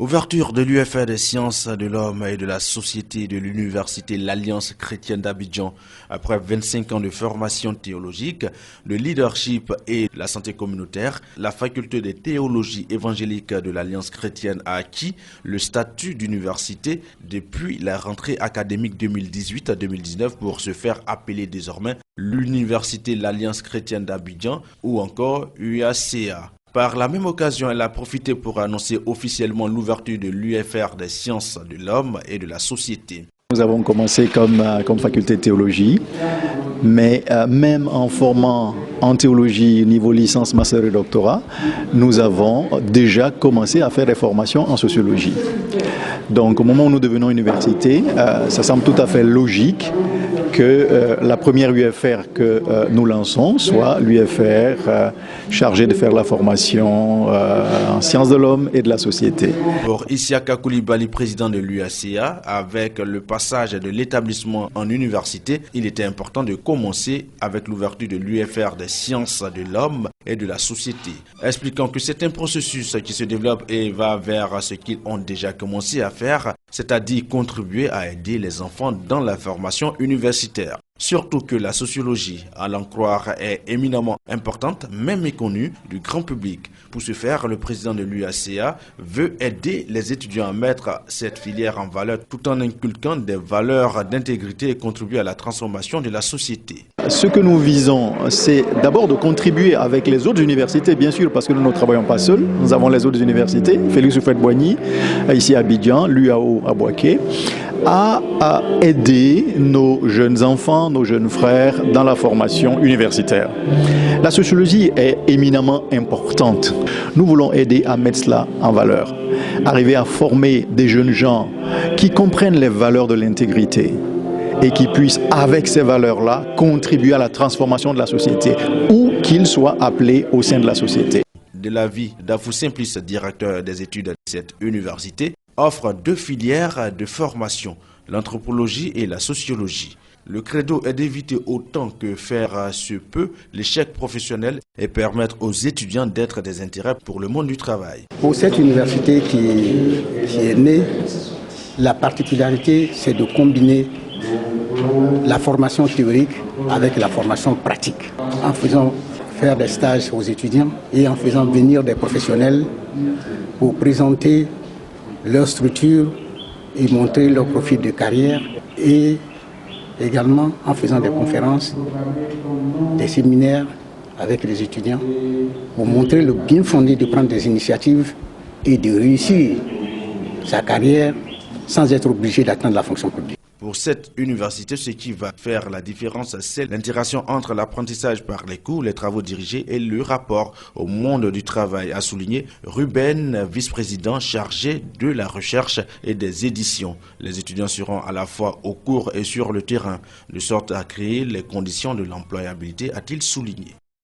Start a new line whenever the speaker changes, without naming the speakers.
Ouverture de l'UFR des sciences de l'homme et de la société de l'université l'Alliance chrétienne d'Abidjan. Après 25 ans de formation théologique, le leadership et la santé communautaire, la faculté de théologie évangélique de l'Alliance chrétienne a acquis le statut d'université depuis la rentrée académique 2018-2019 pour se faire appeler désormais l'université l'Alliance chrétienne d'Abidjan ou encore UACA. Par la même occasion, elle a profité pour annoncer officiellement l'ouverture de l'UFR des sciences de l'homme et de la société.
Nous avons commencé comme faculté de théologie, mais même en formant en théologie niveau licence, master et doctorat, nous avons déjà commencé à faire des formations en sociologie. Donc au moment où nous devenons université, ça semble tout à fait logique que la première UFR que nous lançons soit l'UFR chargée de faire la formation en sciences de l'homme et de la société.
Pour Isiaka Koulibaly, président de l'UACA, avec le passage de l'établissement en université, il était important de commencer avec l'ouverture de l'UFR des sciences de l'homme et de la société, expliquant que c'est un processus qui se développe et va vers ce qu'ils ont déjà commencé à faire, c'est-à-dire contribuer à aider les enfants dans la formation universitaire. Surtout que la sociologie, à l'en croire, est éminemment importante, même méconnue du grand public. Pour ce faire, le président de l'UACA veut aider les étudiants à mettre cette filière en valeur tout en inculquant des valeurs d'intégrité et contribuer à la transformation de la société.
Ce que nous visons, c'est d'abord de contribuer avec les autres universités, bien sûr, parce que nous ne travaillons pas seuls. Nous avons les autres universités, Félix Houphouët-Boigny, ici à Abidjan, l'UAO à Bouaké, à aider nos jeunes enfants, nos jeunes frères dans la formation universitaire. La sociologie est éminemment importante. Nous voulons aider à mettre cela en valeur, arriver à former des jeunes gens qui comprennent les valeurs de l'intégrité et qui puissent, avec ces valeurs-là, contribuer à la transformation de la société, où qu'ils soient appelés au sein de la société.
De l'avis d'Afou Simplice, directeur des études de cette université, offre deux filières de formation, l'anthropologie et la sociologie. Le credo est d'éviter autant que faire se peut l'échec professionnel et permettre aux étudiants d'être des intérêts pour le monde du travail.
Pour cette université qui est née, la particularité, c'est de combiner la formation théorique avec la formation pratique, en faisant faire des stages aux étudiants et en faisant venir des professionnels pour présenter leur structure et montrer leur profil de carrière, et également en faisant des conférences, des séminaires avec les étudiants pour montrer le bien fondé de prendre des initiatives et de réussir sa carrière sans être obligé d'atteindre la fonction publique.
Pour cette université, ce qui va faire la différence, c'est l'intégration entre l'apprentissage par les cours, les travaux dirigés et le rapport au monde du travail, a souligné Ruben, vice-président chargé de la recherche et des éditions. Les étudiants seront à la fois au cours et sur le terrain, de sorte à créer les conditions de l'employabilité, a-t-il souligné.